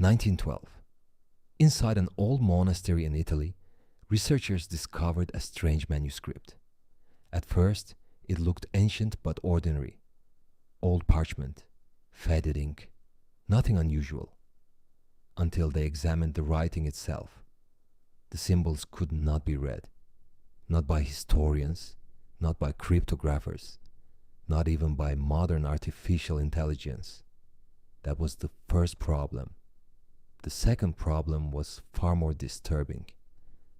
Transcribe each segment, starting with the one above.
1912. Inside an old monastery in Italy, researchers discovered a strange manuscript. At first, it looked ancient but ordinary. Old parchment, faded ink, nothing unusual. Until they examined the writing itself. The symbols could not be read. Not by historians, not by cryptographers, not even by modern artificial intelligence. That was the first problem. The second problem was far more disturbing.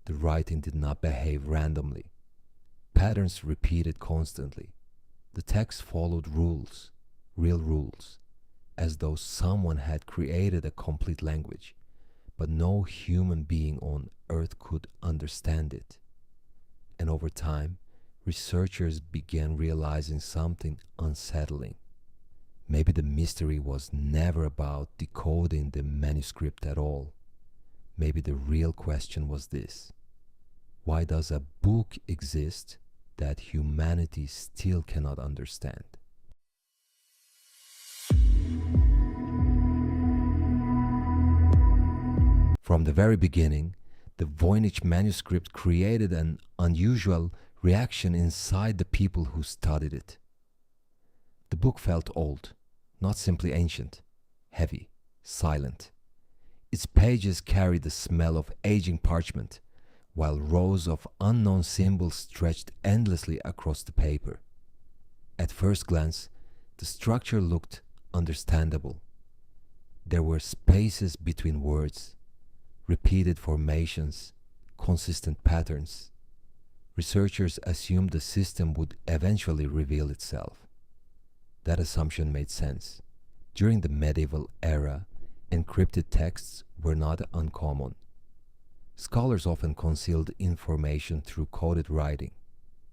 The writing did not behave randomly. Patterns repeated constantly. The text followed rules, real rules, as though someone had created a complete language, but no human being on earth could understand it. And over time, researchers began realizing something unsettling. Maybe the mystery was never about decoding the manuscript at all. Maybe the real question was this: why does a book exist that humanity still cannot understand? From the very beginning, the Voynich Manuscript created an unusual reaction inside the people who studied it. The book felt old, not simply ancient, heavy, silent. Its pages carried the smell of aging parchment, while rows of unknown symbols stretched endlessly across the paper. At first glance, the structure looked understandable. There were spaces between words, repeated formations, consistent patterns. Researchers assumed the system would eventually reveal itself. That assumption made sense. During the medieval era, encrypted texts were not uncommon. Scholars often concealed information through coded writing,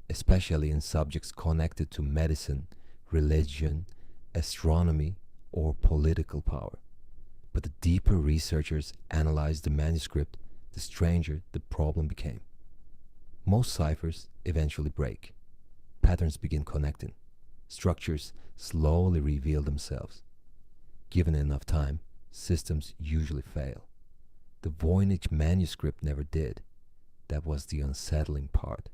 especially in subjects connected to medicine, religion, astronomy, or political power. But the deeper researchers analyzed the manuscript, the stranger the problem became. Most ciphers eventually break. Patterns begin connecting. Structures slowly reveal themselves. Given enough time, systems usually fail. The Voynich Manuscript never did. That was the unsettling part.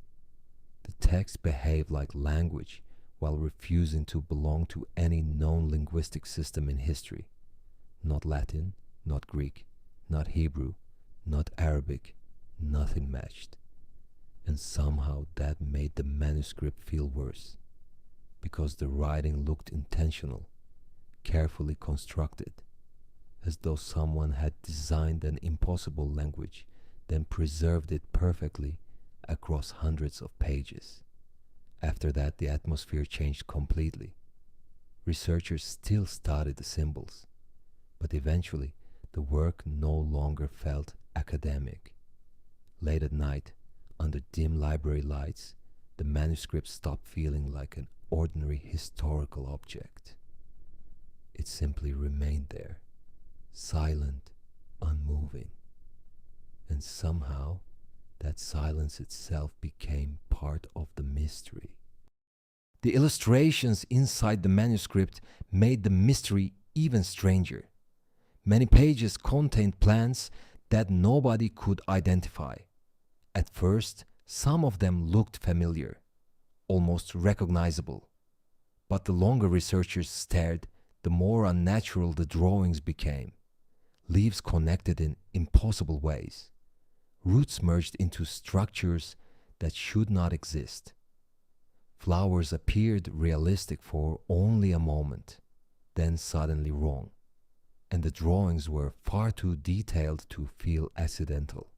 The text behaved like language while refusing to belong to any known linguistic system in history. Not Latin, not Greek, not Hebrew, not Arabic, nothing matched. And somehow that made the manuscript feel worse, because the writing looked intentional, carefully constructed, as though someone had designed an impossible language, then preserved it perfectly across hundreds of pages. After that, the atmosphere changed completely. Researchers still studied the symbols, but eventually the work no longer felt academic. Late at night, under dim library lights, the manuscript stopped feeling like an ordinary historical object. It simply remained there, silent, unmoving. And somehow, that silence itself became part of the mystery. The illustrations inside the manuscript made the mystery even stranger. Many pages contained plants that nobody could identify. At first, some of them looked familiar, almost recognizable. But the longer researchers stared, the more unnatural the drawings became. Leaves connected in impossible ways. Roots merged into structures that should not exist. Flowers appeared realistic for only a moment, then suddenly wrong. And the drawings were far too detailed to feel accidental.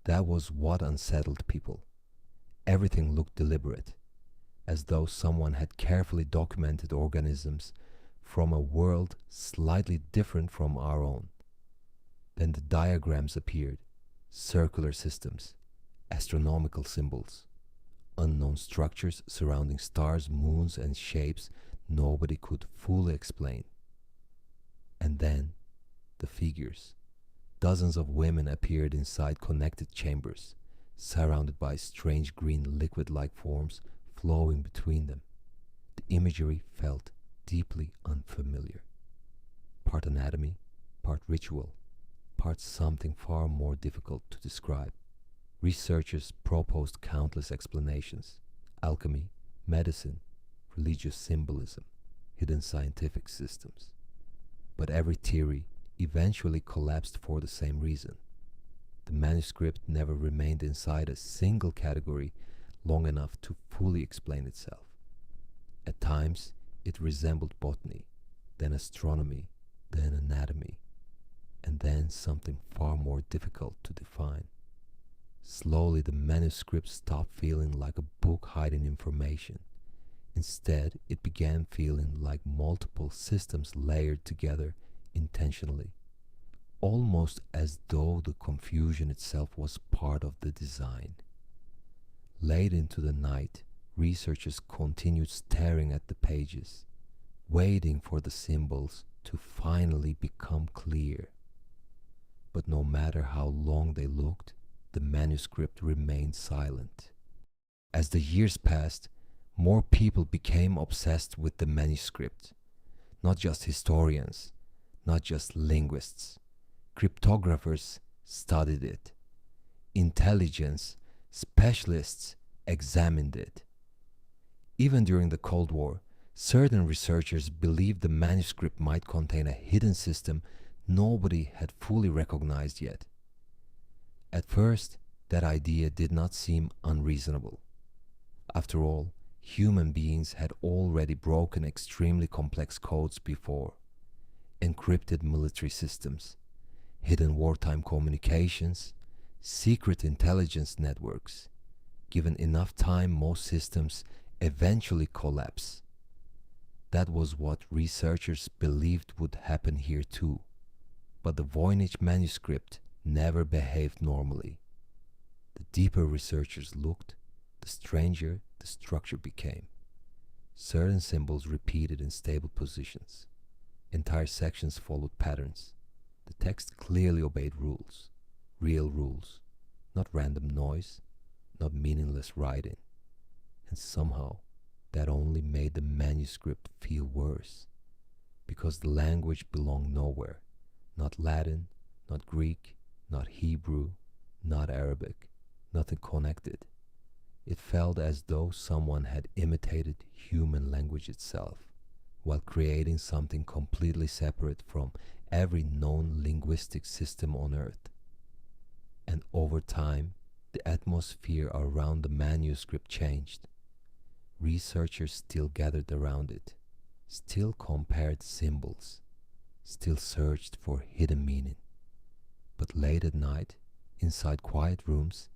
That was what unsettled people. Everything looked deliberate, as though someone had carefully documented organisms from a world slightly different from our own. Then the diagrams appeared, circular systems, astronomical symbols, unknown structures surrounding stars, moons, and shapes nobody could fully explain. And then, the figures. Dozens of women appeared inside connected chambers, surrounded by strange green liquid-like forms flowing between them. The imagery felt deeply unfamiliar. Part anatomy, part ritual, part something far more difficult to describe. Researchers proposed countless explanations: alchemy, medicine, religious symbolism, hidden scientific systems. But every theory eventually collapsed for the same reason. The manuscript never remained inside a single category long enough to fully explain itself. At times, it resembled botany, then astronomy, then anatomy, and then something far more difficult to define. Slowly, the manuscript stopped feeling like a book hiding information. Instead, it began feeling like multiple systems layered together intentionally, almost as though the confusion itself was part of the design. Late into the night, researchers continued staring at the pages, waiting for the symbols to finally become clear. But no matter how long they looked, the manuscript remained silent. As the years passed, more people became obsessed with the manuscript. Not just historians, not just linguists. Cryptographers studied it. Intelligence specialists examined it. Even during the Cold War, certain researchers believed the manuscript might contain a hidden system nobody had fully recognized yet. At first, that idea did not seem unreasonable. After all, human beings had already broken extremely complex codes before: encrypted military systems, hidden wartime communications, secret intelligence networks. Given enough time, most systems eventually collapse. That was what researchers believed would happen here too. But the Voynich manuscript never behaved normally. The deeper researchers looked, the stranger the structure became. Certain symbols repeated in stable positions. Entire sections followed patterns. The text clearly obeyed rules, real rules, not random noise, not meaningless writing. And somehow, that only made the manuscript feel worse, because the language belonged nowhere. Not Latin, not Greek, not Hebrew, not Arabic, nothing connected. It felt as though someone had imitated human language itself, while creating something completely separate from every known linguistic system on Earth. And over time, the atmosphere around the manuscript changed. Researchers still gathered around it, still compared symbols, still searched for hidden meaning. But late at night, inside quiet rooms,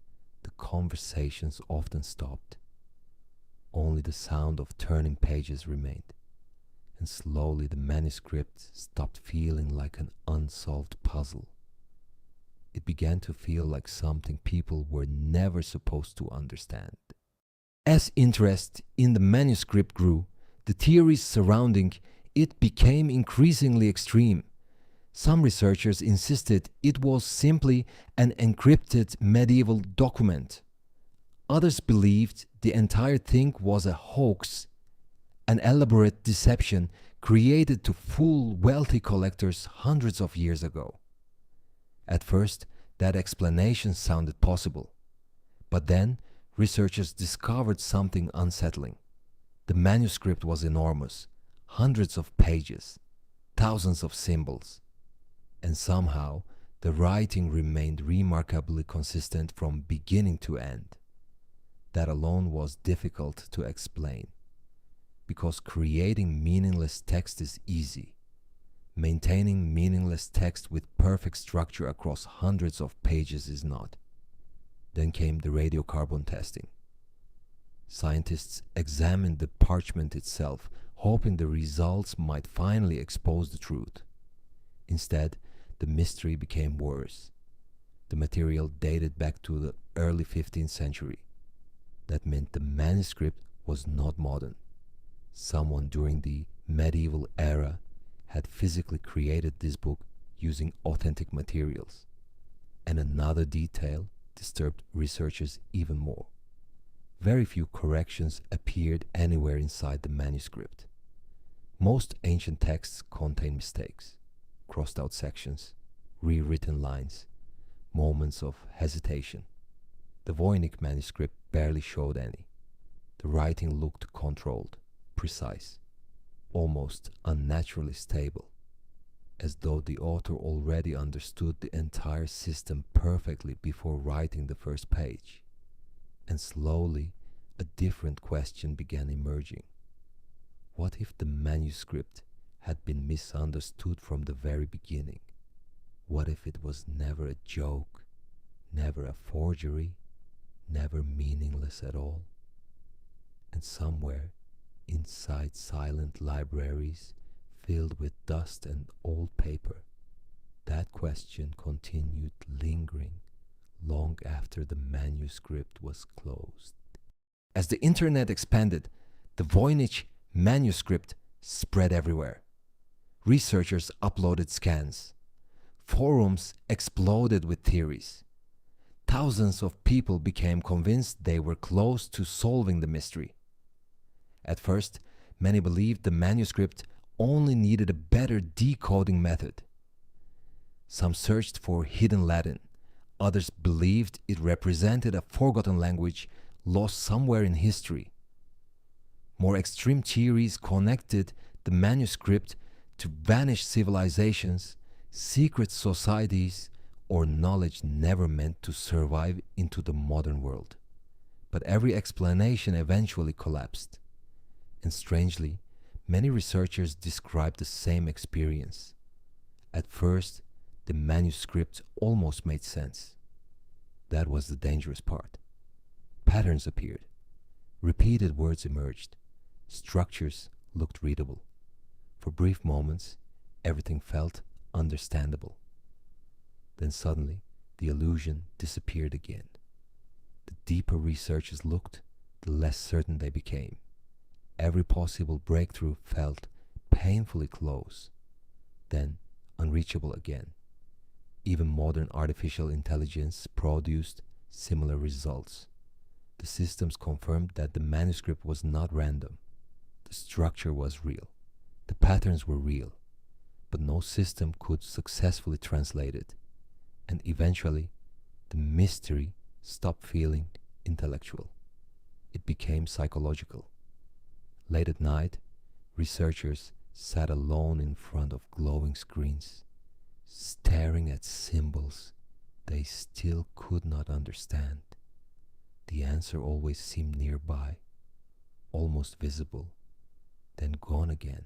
the conversations often stopped. Only the sound of turning pages remained, and slowly the manuscript stopped feeling like an unsolved puzzle. It began to feel like something people were never supposed to understand. As interest in the manuscript grew, the theories surrounding it became increasingly extreme. Some researchers insisted it was simply an encrypted medieval document. Others believed the entire thing was a hoax, an elaborate deception created to fool wealthy collectors hundreds of years ago. At first, that explanation sounded possible. But then, researchers discovered something unsettling. The manuscript was enormous, hundreds of pages, thousands of symbols. And somehow, the writing remained remarkably consistent from beginning to end. That alone was difficult to explain, because creating meaningless text is easy. Maintaining meaningless text with perfect structure across hundreds of pages is not. Then came the radiocarbon testing. Scientists examined the parchment itself, hoping the results might finally expose the truth. Instead, the mystery became worse. The material dated back to the early 15th century. That meant the manuscript was not modern. Someone during the medieval era had physically created this book using authentic materials. And another detail disturbed researchers even more. Very few corrections appeared anywhere inside the manuscript. Most ancient texts contain mistakes, crossed out sections, rewritten lines, moments of hesitation. The Voynich manuscript barely showed any. The writing looked controlled, precise, almost unnaturally stable, as though the author already understood the entire system perfectly before writing the first page. And slowly, a different question began emerging. What if the manuscript had been misunderstood from the very beginning? What if it was never a joke, never a forgery, never meaningless at all? And somewhere, inside silent libraries filled with dust and old paper, that question continued lingering long after the manuscript was closed. As the internet expanded, the Voynich manuscript spread everywhere. Researchers uploaded scans. Forums exploded with theories. Thousands of people became convinced they were close to solving the mystery. At first, many believed the manuscript only needed a better decoding method. Some searched for hidden Latin. Others believed it represented a forgotten language lost somewhere in history. More extreme theories connected the manuscript to vanished civilizations, secret societies, or knowledge never meant to survive into the modern world. But every explanation eventually collapsed. And strangely, many researchers described the same experience. At first, the manuscript almost made sense. That was the dangerous part. Patterns appeared. Repeated words emerged. Structures looked readable. For brief moments, everything felt understandable. Then suddenly, the illusion disappeared again. The deeper researchers looked, the less certain they became. Every possible breakthrough felt painfully close, then unreachable again. Even modern artificial intelligence produced similar results. The systems confirmed that the manuscript was not random. The structure was real. The patterns were real. But no system could successfully translate it. And eventually, the mystery stopped feeling intellectual. It became psychological. Late at night, researchers sat alone in front of glowing screens, staring at symbols they still could not understand. The answer always seemed nearby, almost visible, then gone again.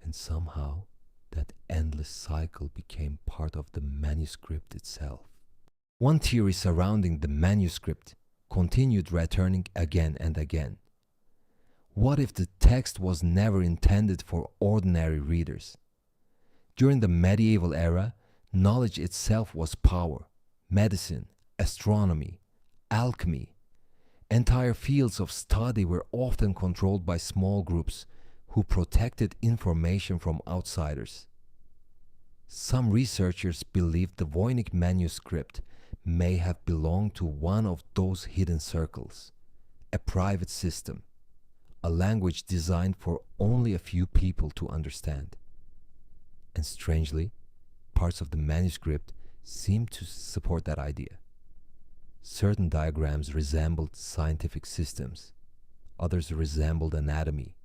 And somehow, that endless cycle became part of the manuscript itself. One theory surrounding the manuscript continued returning again and again. What if the text was never intended for ordinary readers? During the medieval era, knowledge itself was power. Medicine, astronomy, alchemy. Entire fields of study were often controlled by small groups who protected information from outsiders. Some researchers believed the Voynich manuscript may have belonged to one of those hidden circles, a private system, a language designed for only a few people to understand. And strangely, parts of the manuscript seemed to support that idea. Certain diagrams resembled scientific systems, others resembled anatomy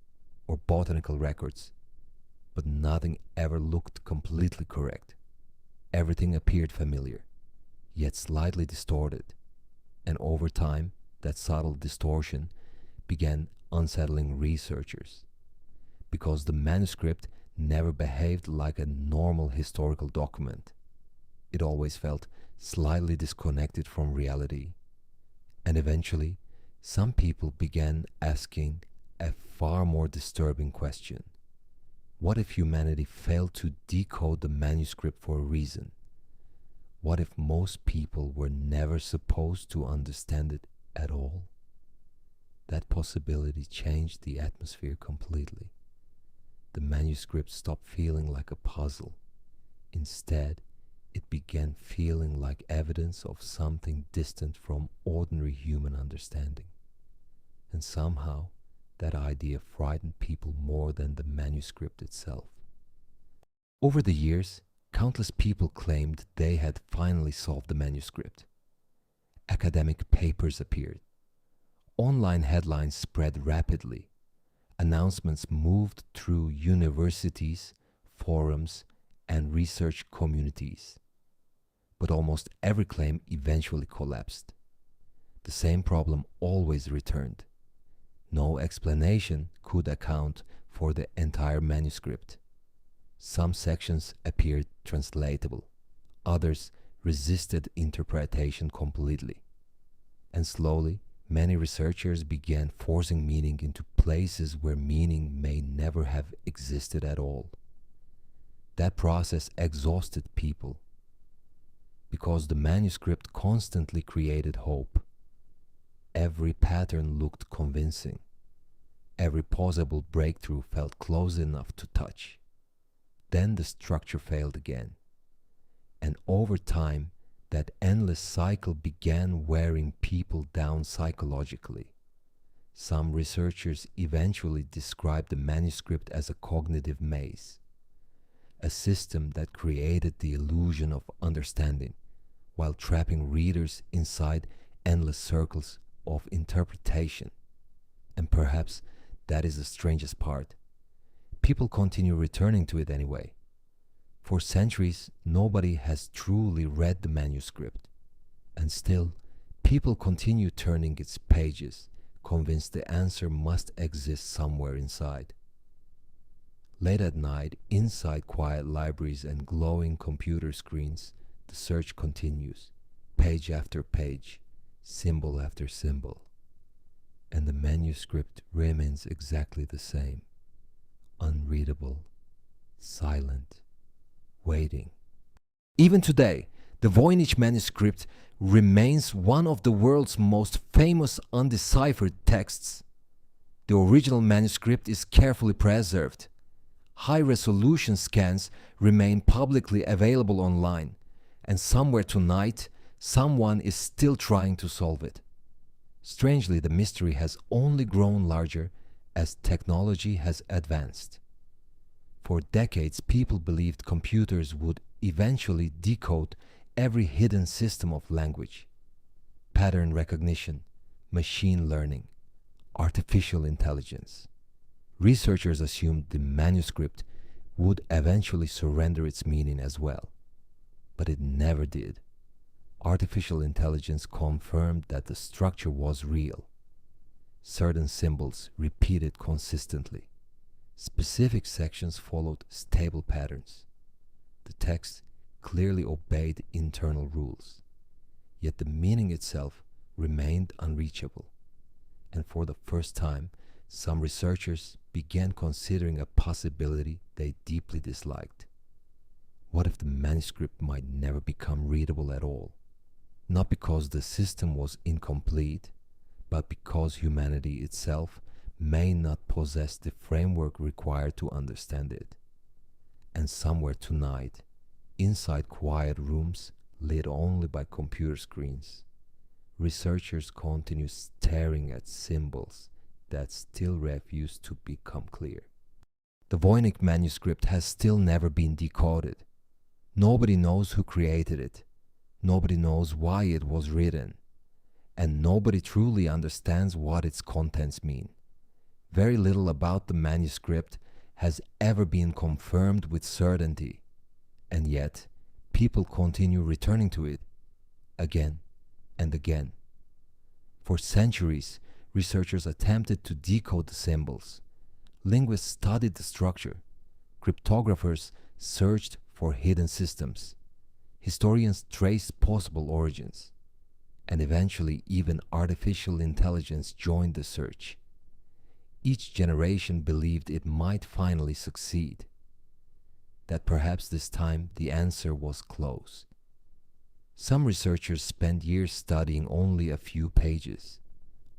or botanical records, but nothing ever looked completely correct. Everything appeared familiar, yet slightly distorted, and over time, that subtle distortion began unsettling researchers, because the manuscript never behaved like a normal historical document. It always felt slightly disconnected from reality. And eventually, some people began asking a far more disturbing question. What if humanity failed to decode the manuscript for a reason? What if most people were never supposed to understand it at all? That possibility changed the atmosphere completely. The manuscript stopped feeling like a puzzle. Instead, it began feeling like evidence of something distant from ordinary human understanding. And somehow, that idea frightened people more than the manuscript itself. Over the years, countless people claimed they had finally solved the manuscript. Academic papers appeared. Online headlines spread rapidly. Announcements moved through universities, forums, and research communities. But almost every claim eventually collapsed. The same problem always returned. No explanation could account for the entire manuscript. Some sections appeared translatable, others resisted interpretation completely. And slowly, many researchers began forcing meaning into places where meaning may never have existed at all. That process exhausted people because the manuscript constantly created hope. Every pattern looked convincing. Every possible breakthrough felt close enough to touch. Then the structure failed again. And over time, that endless cycle began wearing people down psychologically. Some researchers eventually described the manuscript as a cognitive maze, a system that created the illusion of understanding while trapping readers inside endless circles of interpretation. And perhaps that is the strangest part. People continue returning to it anyway. For centuries, nobody has truly read the manuscript. And still, people continue turning its pages, convinced the answer must exist somewhere inside. Late at night, inside quiet libraries and glowing computer screens, the search continues, page after page, symbol after symbol. And the manuscript remains exactly the same, unreadable, silent, waiting. Even today, the Voynich Manuscript remains one of the world's most famous undeciphered texts. The original manuscript is carefully preserved. High-resolution scans remain publicly available online, and somewhere tonight, someone is still trying to solve it. Strangely, the mystery has only grown larger as technology has advanced. For decades, people believed computers would eventually decode every hidden system of language. Pattern recognition, machine learning, artificial intelligence. Researchers assumed the manuscript would eventually surrender its meaning as well. But it never did. Artificial intelligence confirmed that the structure was real. Certain symbols repeated consistently. Specific sections followed stable patterns. The text clearly obeyed internal rules. Yet the meaning itself remained unreachable. And for the first time, some researchers began considering a possibility they deeply disliked. What if the manuscript might never become readable at all? Not because the system was incomplete, but because humanity itself may not possess the framework required to understand it. And somewhere tonight, inside quiet rooms lit only by computer screens, researchers continue staring at symbols that still refuse to become clear. The Voynich Manuscript has still never been decoded. Nobody knows who created it. Nobody knows why it was written. And nobody truly understands what its contents mean. Very little about the manuscript has ever been confirmed with certainty. And yet, people continue returning to it again and again. For centuries, researchers attempted to decode the symbols. Linguists studied the structure. Cryptographers searched for hidden systems. Historians traced possible origins. And eventually, even artificial intelligence joined the search. Each generation believed it might finally succeed. That perhaps this time the answer was close. Some researchers spent years studying only a few pages.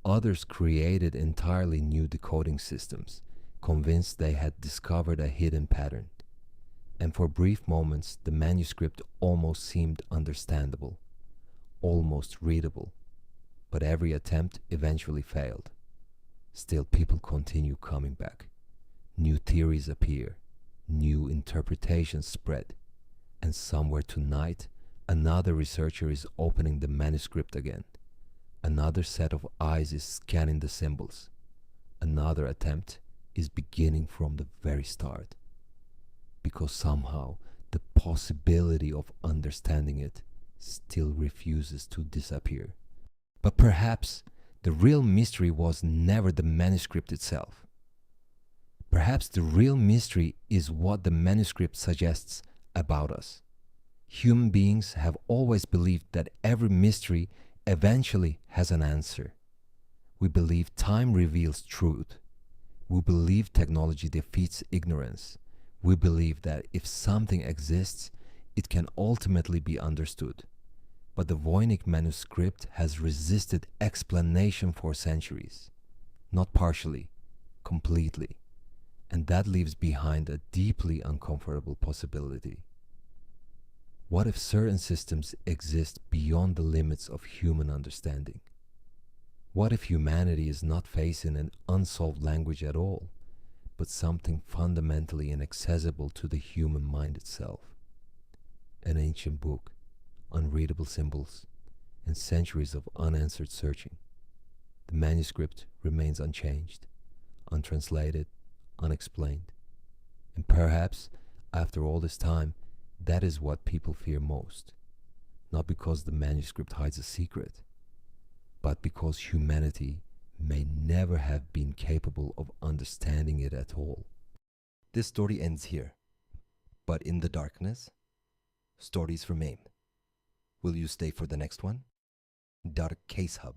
Others created entirely new decoding systems, convinced they had discovered a hidden pattern. And for brief moments, the manuscript almost seemed understandable, almost readable. But every attempt eventually failed. Still, people continue coming back. New theories appear. new interpretations spread, and somewhere tonight, another researcher is opening the manuscript again. Another set of eyes is scanning the symbols. Another attempt is beginning from the very start. Because somehow the possibility of understanding it still refuses to disappear. But perhaps the real mystery was never the manuscript itself. Perhaps the real mystery is what the manuscript suggests about us. Human beings have always believed that every mystery eventually has an answer. We believe time reveals truth. We believe technology defeats ignorance. We believe that if something exists, it can ultimately be understood. But the Voynich Manuscript has resisted explanation for centuries. Not partially, completely. And that leaves behind a deeply uncomfortable possibility. What if certain systems exist beyond the limits of human understanding? What if humanity is not facing an unsolved language at all, but something fundamentally inaccessible to the human mind itself? An ancient book, unreadable symbols, and centuries of unanswered searching. The manuscript remains unchanged, untranslated, unexplained. And perhaps, after all this time, that is what people fear most. Not because the manuscript hides a secret, but because humanity may never have been capable of understanding it at all. This story ends here. But in the darkness, stories remain. Will you stay for the next one? Dark Case Hub.